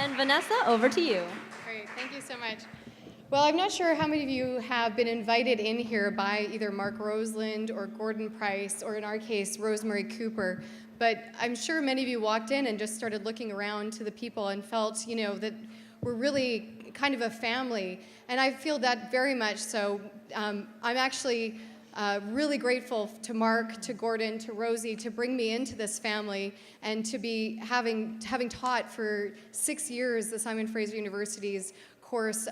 And Vanessa, over to you. Great, thank you so much. Well, I'm not sure how many of you have been invited in here by either Mark Roseland or Gordon Price, or in our case, Rosemary Cooper. But I'm sure many of you walked in and just started looking around to the people and felt, that we're really kind of a family. And I feel that very much so. I'm actually really grateful to Mark, to Gordon, to Rosie to bring me into this family and to be having taught for 6 years the Simon Fraser University's course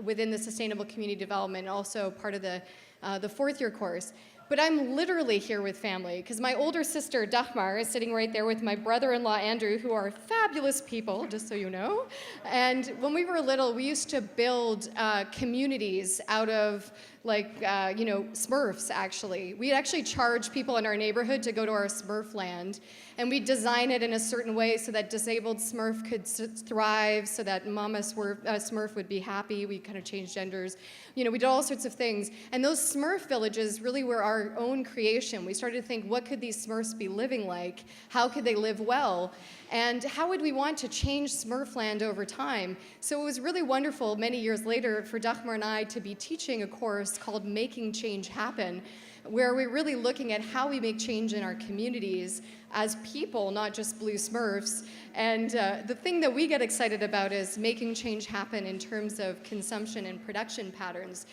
within the Sustainable Community Development, also part of the fourth year course. But I'm literally here with family because my older sister, Dagmar, is sitting right there with my brother-in-law, Andrew, who are fabulous people, just so you know. And when we were little, we used to build communities out of Smurfs, actually. We'd actually charge people in our neighborhood to go to our Smurf land, and we'd design it in a certain way so that disabled Smurf could thrive, so that Mama Smurf would be happy. We kind of changed genders. We did all sorts of things. And those Smurf villages really were our own creation. We started to think, what could these Smurfs be living like? How could they live well? And how would we want to change Smurfland over time? So it was really wonderful many years later for Dagmar and I to be teaching a course called Making Change Happen, where we're really looking at how we make change in our communities as people, not just blue Smurfs. And the thing that we get excited about is making change happen in terms of consumption and production patterns.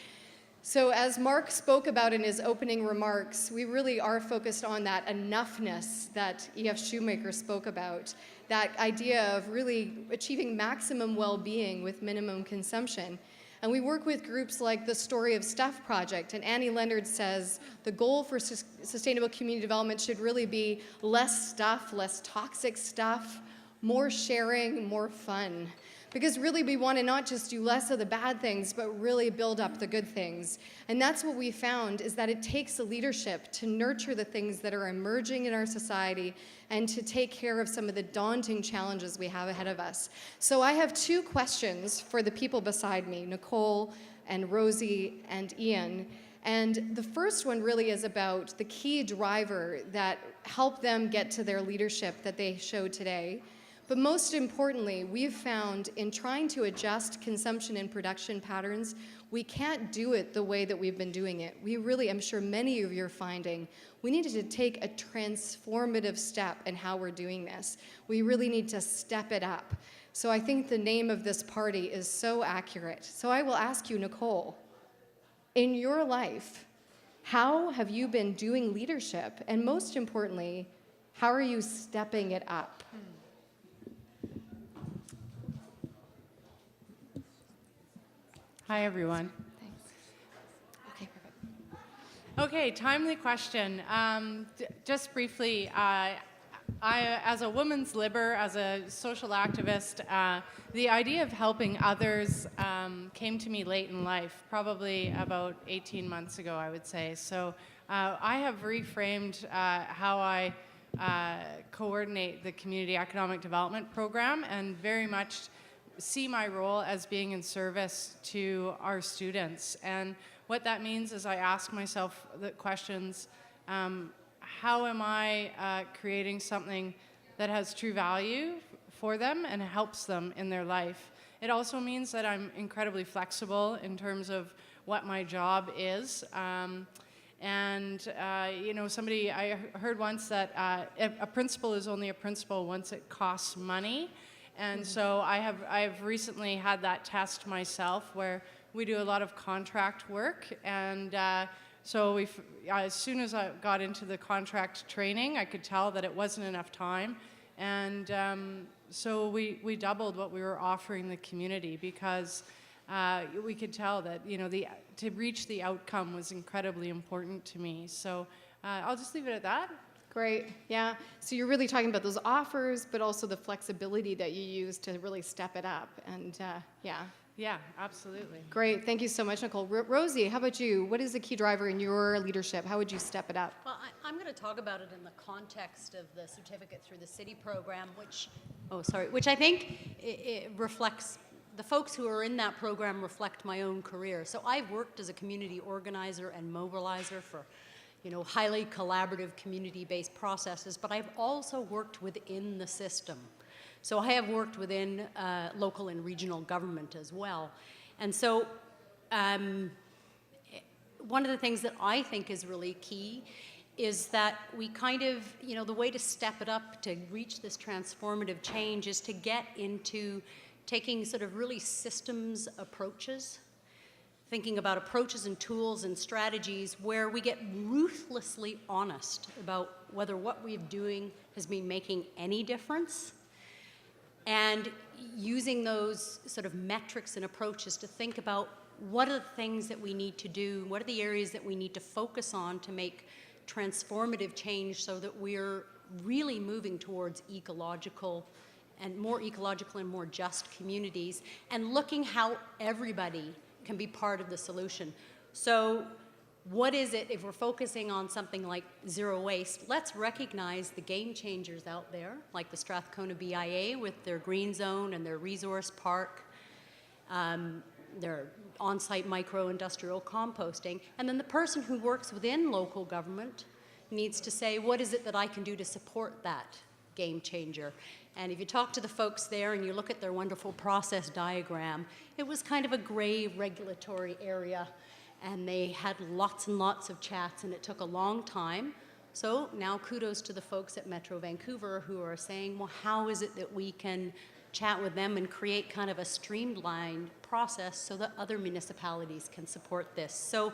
So as Mark spoke about in his opening remarks, we really are focused on that enoughness that E.F. Shoemaker spoke about, that idea of really achieving maximum well-being with minimum consumption. And we work with groups like the Story of Stuff Project, and Annie Leonard says the goal for sustainable community development should really be less stuff, less toxic stuff, more sharing, more fun. Because really we want to not just do less of the bad things, but really build up the good things. And that's what we found, is that it takes a leadership to nurture the things that are emerging in our society and to take care of some of the daunting challenges we have ahead of us. So I have 2 questions for the people beside me, Nicole and Rosie and Ian. And the first one really is about the key driver that helped them get to their leadership that they showed today. But most importantly, we've found in trying to adjust consumption and production patterns, we can't do it the way that we've been doing it. We really, I'm sure many of you are finding, we needed to take a transformative step in how we're doing this. We really need to step it up. So I think the name of this party is so accurate. So I will ask you, Nicole, in your life, how have you been doing leadership? And most importantly, how are you stepping it up? Hi, everyone. Thanks. Okay, perfect. Okay, timely question. Just briefly, as a woman's libber, as a social activist, the idea of helping others came to me late in life, probably about 18 months ago, I would say. So I have reframed how I coordinate the Community Economic Development Program, and very much see my role as being in service to our students. And what that means is I ask myself the questions, how am I creating something that has true value for them and helps them in their life? It also means that I'm incredibly flexible in terms of what my job is. Somebody, I heard once that a principal is only a principal once it costs money. And so I have recently had that test myself, where we do a lot of contract work, and so as soon as I got into the contract training, I could tell that it wasn't enough time, and so we doubled what we were offering the community, because we could tell that to reach the outcome was incredibly important to me. So I'll just leave it at that. Great, yeah. So you're really talking about those offers, but also the flexibility that you use to really step it up, and yeah. Yeah, absolutely. Great, thank you so much, Nicole. Rosie, how about you? What is the key driver in your leadership? How would you step it up? Well, I'm going to talk about it in the context of the Certificate Through the City program, which I think it reflects, the folks who are in that program reflect my own career. So I've worked as a community organizer and mobilizer for highly collaborative community-based processes, but I've also worked within the system. So I have worked within local and regional government as well. And so one of the things that I think is really key is that we kind of, the way to step it up to reach this transformative change is to get into taking sort of really systems approaches, thinking about approaches and tools and strategies where we get ruthlessly honest about whether what we're doing has been making any difference, and using those sort of metrics and approaches to think about what are the things that we need to do, what are the areas that we need to focus on to make transformative change so that we're really moving towards ecological and more just communities, and looking how everybody can be part of the solution. So what is it, if we're focusing on something like zero waste, let's recognize the game changers out there, like the Strathcona BIA with their green zone and their resource park, their on-site micro-industrial composting, and then the person who works within local government needs to say, what is it that I can do to support that game changer? And if you talk to the folks there and you look at their wonderful process diagram, it was kind of a gray regulatory area, and they had lots and lots of chats, and it took a long time. So now kudos to the folks at Metro Vancouver who are saying, well, how is it that we can chat with them and create kind of a streamlined process so that other municipalities can support this? So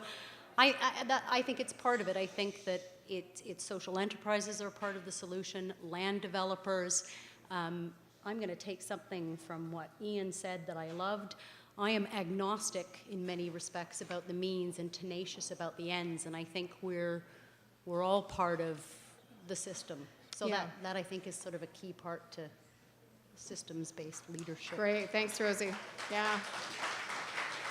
I think it's part of it. I think that it's social enterprises are part of the solution, land developers. I'm going to take something from what Ian said that I loved. I am agnostic in many respects about the means and tenacious about the ends, and I think we're all part of the system. So that I think is sort of a key part to systems-based leadership. Great, thanks, Rosie. Yeah.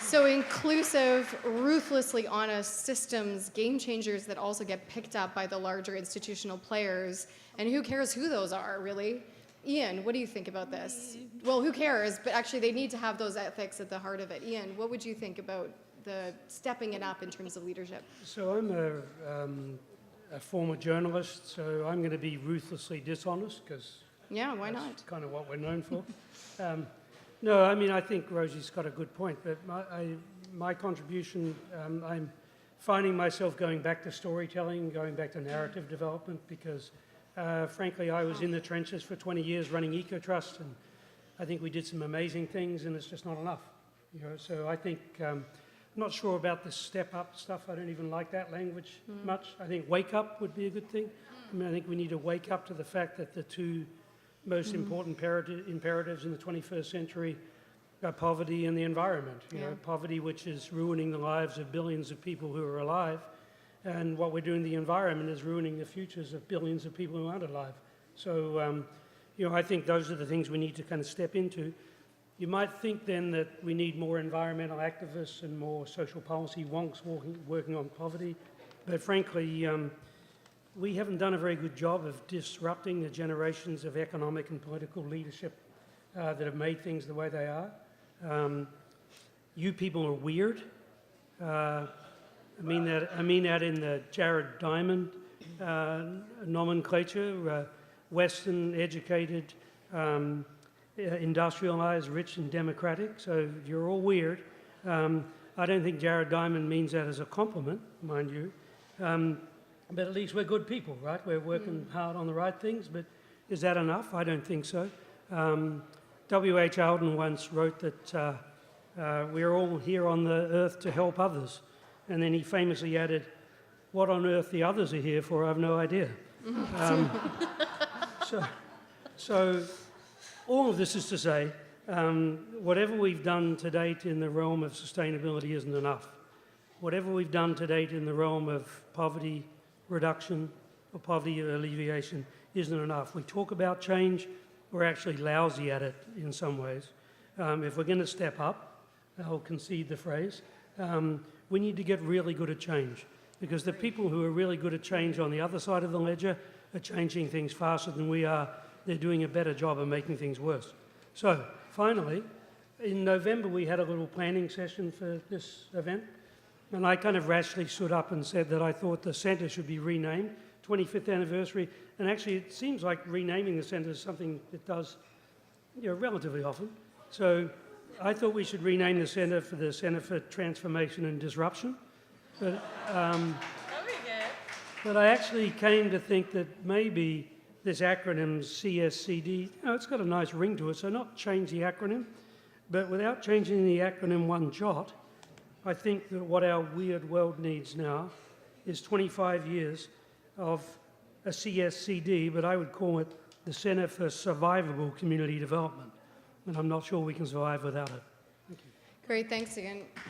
So inclusive, ruthlessly honest systems, game changers that also get picked up by the larger institutional players. And who cares who those are, really? Ian, what do you think about this? Well, who cares? But actually, they need to have those ethics at the heart of it. Ian, what would you think about the stepping it up in terms of leadership? So I'm a former journalist, so I'm going to be ruthlessly dishonest because Yeah, why that's not? kind of what we're known for. No, I mean, I think Rosie's got a good point, but my contribution, I'm finding myself going back to storytelling, going back to narrative development, because frankly, I was in the trenches for 20 years running EcoTrust, and I think we did some amazing things, and it's just not enough. So I think, I'm not sure about the step-up stuff. I don't even like that language much. I think wake up would be a good thing. I mean, I think we need to wake up to the fact that the two most important imperatives in the 21st century are poverty and the environment. You know, poverty, which is ruining the lives of billions of people who are alive, and what we're doing to the environment is ruining the futures of billions of people who aren't alive. So, I think those are the things we need to kind of step into. You might think then that we need more environmental activists and more social policy wonks working on poverty, but frankly, we haven't done a very good job of disrupting the generations of economic and political leadership that have made things the way they are. You people are weird. I mean that in the Jared Diamond nomenclature, Western, educated, industrialized, rich and democratic. So you're all weird. I don't think Jared Diamond means that as a compliment, mind you. But at least we're good people, right? We're working hard on the right things, but is that enough? I don't think so. W.H. Auden once wrote that we're all here on the earth to help others. And then he famously added, what on earth the others are here for, I have no idea. So all of this is to say, whatever we've done to date in the realm of sustainability isn't enough. Whatever we've done to date in the realm of poverty reduction or poverty alleviation isn't enough. We talk about change, we're actually lousy at it in some ways. If we're going to step up, I'll concede the phrase, we need to get really good at change, because the people who are really good at change on the other side of the ledger are changing things faster than we are. They're doing a better job of making things worse. So finally, in November we had a little planning session for this event, and I kind of rashly stood up and said that I thought the centre should be renamed, 25th anniversary, and actually it seems like renaming the centre is something that does Yeah, relatively often. So I thought we should rename the centre for the Centre for Transformation and Disruption. But, That'd be good. but I actually came to think that maybe this acronym CSCD, it's got a nice ring to it, so not change the acronym, but without changing the acronym one jot, I think that what our weird world needs now is 25 years of a CSCD, but I would call it the Centre for Survivable Community Development. And I'm not sure we can survive without it. Great, thanks again. I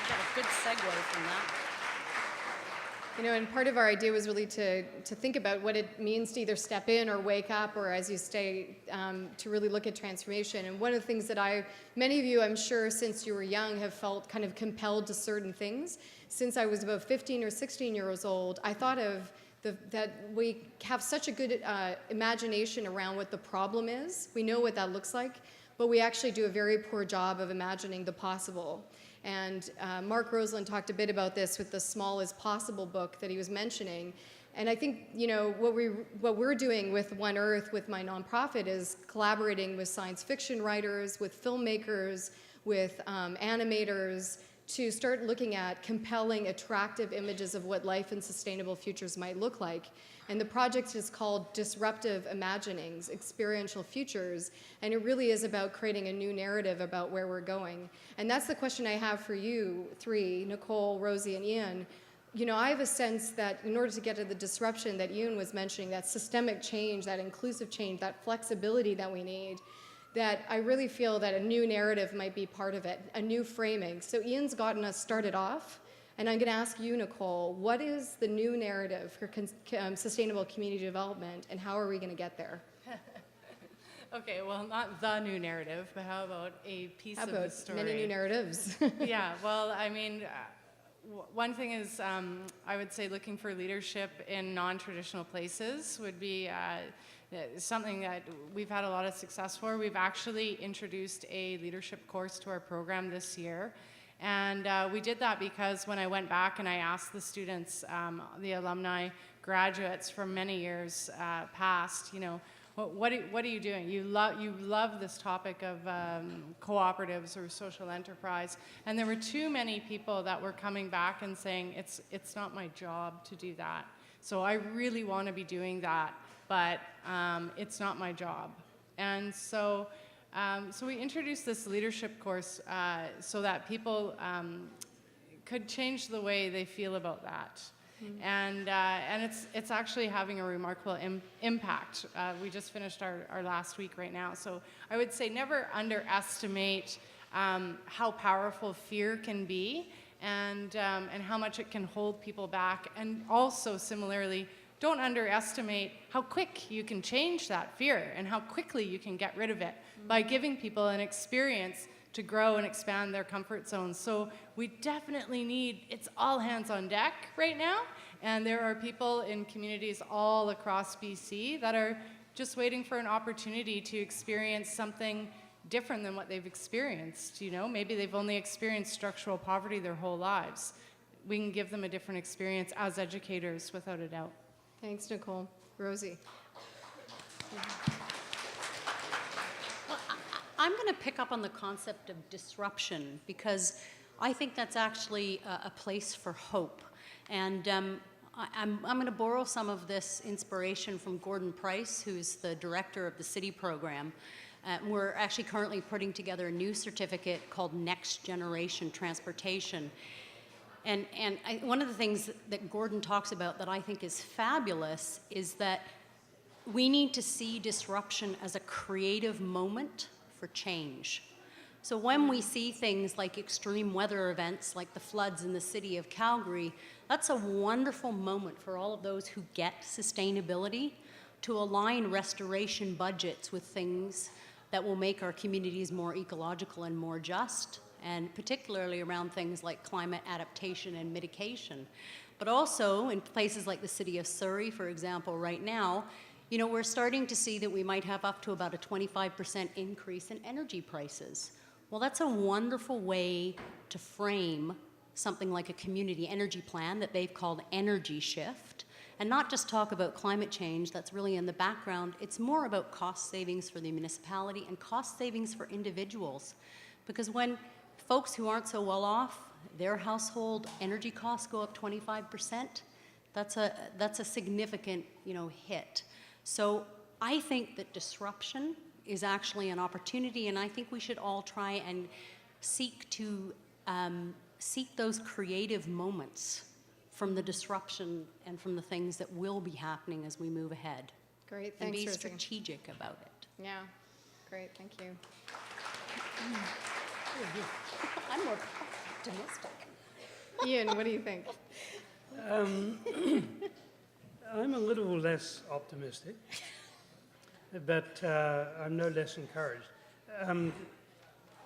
got a good segue from that. You know, and part of our idea was really to think about what it means to either step in or wake up, or as you say, to really look at transformation. And one of the things that many of you, I'm sure, since you were young, have felt kind of compelled to certain things. Since I was about 15 or 16 years old, I thought of that we have such a good imagination around what the problem is. We know what that looks like, but we actually do a very poor job of imagining the possible. And Mark Roseland talked a bit about this with the Small is Possible book that he was mentioning. And I think, you know, what we're doing with One Earth, with my nonprofit, is collaborating with science fiction writers, with filmmakers, with animators, to start looking at compelling, attractive images of what life and sustainable futures might look like. And the project is called Disruptive Imaginings, Experiential Futures, and it really is about creating a new narrative about where we're going. And that's the question I have for you three, Nicole, Rosie, and Ian. You know, I have a sense that in order to get to the disruption that Ian was mentioning, that systemic change, that inclusive change, that flexibility that we need, that I really feel that a new narrative might be part of it, a new framing. So Ian's gotten us started off, and I'm going to ask you, Nicole, what is the new narrative for sustainable community development, and how are we going to get there? Okay, well, not the new narrative, but how about a piece How of the about story? many new narratives? Yeah, well, I mean, one thing is I would say looking for leadership in non-traditional places would be something that we've had a lot of success for. We've actually introduced a leadership course to our program this year. And we did that because when I went back and I asked the students, the alumni, graduates from many years past, you know, what are you doing? You love this topic of cooperatives or social enterprise. And there were too many people that were coming back and saying, it's not my job to do that. So I really want to be doing that, but it's not my job. And so we introduced this leadership course so that people could change the way they feel about that. Mm-hmm. And it's actually having a remarkable impact. We just finished our last week right now. So I would say never underestimate how powerful fear can be and how much it can hold people back. And also similarly, don't underestimate how quick you can change that fear and how quickly you can get rid of it by giving people an experience to grow and expand their comfort zones. So we definitely need, it's all hands on deck right now, and there are people in communities all across BC that are just waiting for an opportunity to experience something different than what they've experienced. You know, maybe they've only experienced structural poverty their whole lives. We can give them a different experience as educators, without a doubt. Thanks, Nicole. Rosie. Well, I'm going to pick up on the concept of disruption because I think that's actually a place for hope. And I'm going to borrow some of this inspiration from Gordon Price, who's the director of the CITY program. We're actually currently putting together a new certificate called Next Generation Transportation. And one of the things that Gordon talks about that I think is fabulous is that we need to see disruption as a creative moment for change. So when we see things like extreme weather events like the floods in the city of Calgary, that's a wonderful moment for all of those who get sustainability to align restoration budgets with things that will make our communities more ecological and more just, and particularly around things like climate adaptation and mitigation. But also in places like the city of Surrey, for example, right now, you know, we're starting to see that we might have up to about a 25% increase in energy prices. Well, that's a wonderful way to frame something like a community energy plan that they've called Energy Shift, and not just talk about climate change, that's really in the background. It's more about cost savings for the municipality and cost savings for individuals. Because when folks who aren't so well off, their household energy costs go up 25%, that's a significant, hit. So I think that disruption is actually an opportunity, and I think we should all try and seek those creative moments from the disruption and from the things that will be happening as we move ahead. Great, And thanks, be Rosie. strategic about it. Yeah, great, thank you. I'm more optimistic. Ian, what do you think? I'm a little less optimistic, but I'm no less encouraged.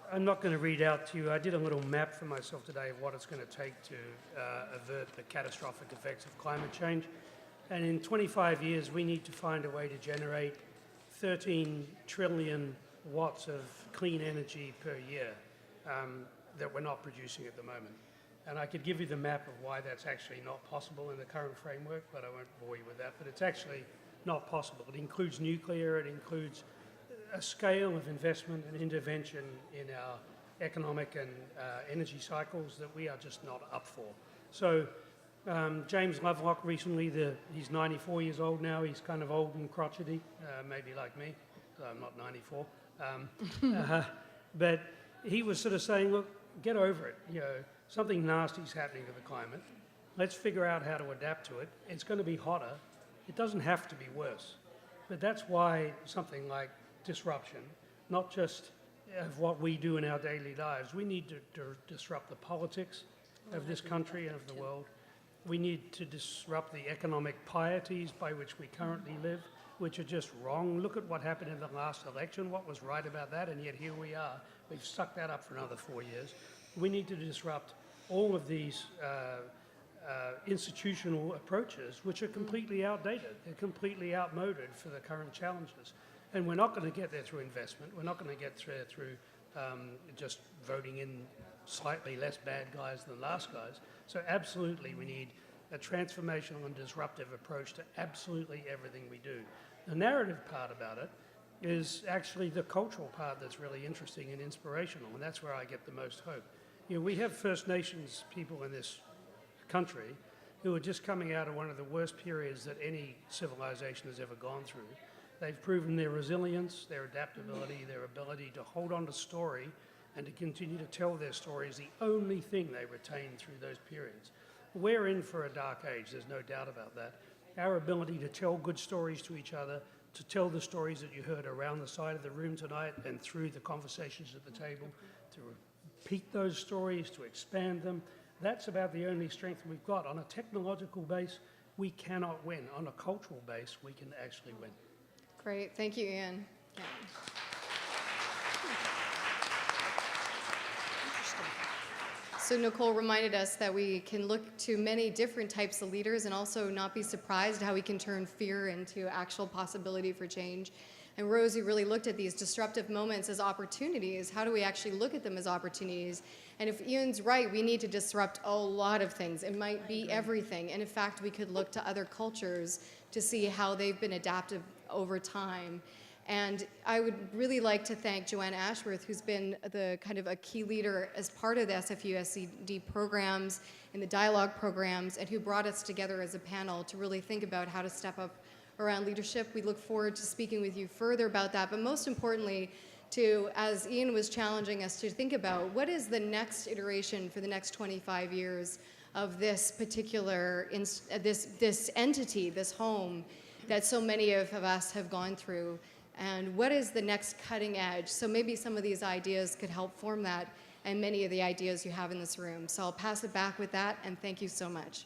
I'm not going to read out to you. I did a little map for myself today of what it's going to take to avert the catastrophic effects of climate change. And in 25 years, we need to find a way to generate 13 trillion watts of clean energy per year that we're not producing at the moment. And I could give you the map of why that's actually not possible in the current framework, but I won't bore you with that. But it's actually not possible. It includes nuclear, it includes a scale of investment and intervention in our economic and energy cycles that we are just not up for. So James Lovelock recently, he's 94 years old now, he's kind of old and crotchety, maybe like me, I'm not 94. But he was sort of saying, look, get over it, something nasty's happening to the climate. Let's figure out how to adapt to it. It's going to be hotter. It doesn't have to be worse. But that's why something like disruption, not just of what we do in our daily lives, we need to disrupt the politics of this country and of the world. We need to disrupt the economic pieties by which we currently live, which are just wrong. Look at what happened in the last election, what was right about that, and yet here we are. We've sucked that up for another 4 years. We need to disrupt all of these institutional approaches, which are completely outdated. They're completely outmoded for the current challenges. And we're not going to get there through investment. We're not going to get there through just voting in slightly less bad guys than last guys. So absolutely we need a transformational and disruptive approach to absolutely everything we do. The narrative part about it is actually the cultural part that's really interesting and inspirational, and that's where I get the most hope. We have First Nations people in this country who are just coming out of one of the worst periods that any civilization has ever gone through. They've proven their resilience, their adaptability, their ability to hold on to story and to continue to tell their story is the only thing they retain through those periods. We're in for a dark age, there's no doubt about that. Our ability to tell good stories to each other, to tell the stories that you heard around the side of the room tonight and through the conversations at the table, to repeat those stories, to expand them, that's about the only strength we've got. On a technological base, we cannot win. On a cultural base, we can actually win. Great, thank you, Ian. Yeah. So Nicole reminded us that we can look to many different types of leaders and also not be surprised how we can turn fear into actual possibility for change. And Rosie really looked at these disruptive moments as opportunities. How do we actually look at them as opportunities? And if Ian's right, we need to disrupt a lot of things. It might be everything. And in fact, we could look to other cultures to see how they've been adaptive over time. And I would really like to thank Joanne Ashworth, who's been the kind of a key leader as part of the CSCD programs and the dialogue programs, and who brought us together as a panel to really think about how to step up around leadership. We look forward to speaking with you further about that, but most importantly, to, as Ian was challenging us to think about, what is the next iteration for the next 25 years of this particular, this entity, this home that so many of us have gone through, and what is the next cutting edge? So maybe some of these ideas could help form that, and many of the ideas you have in this room. So I'll pass it back with that, and thank you so much.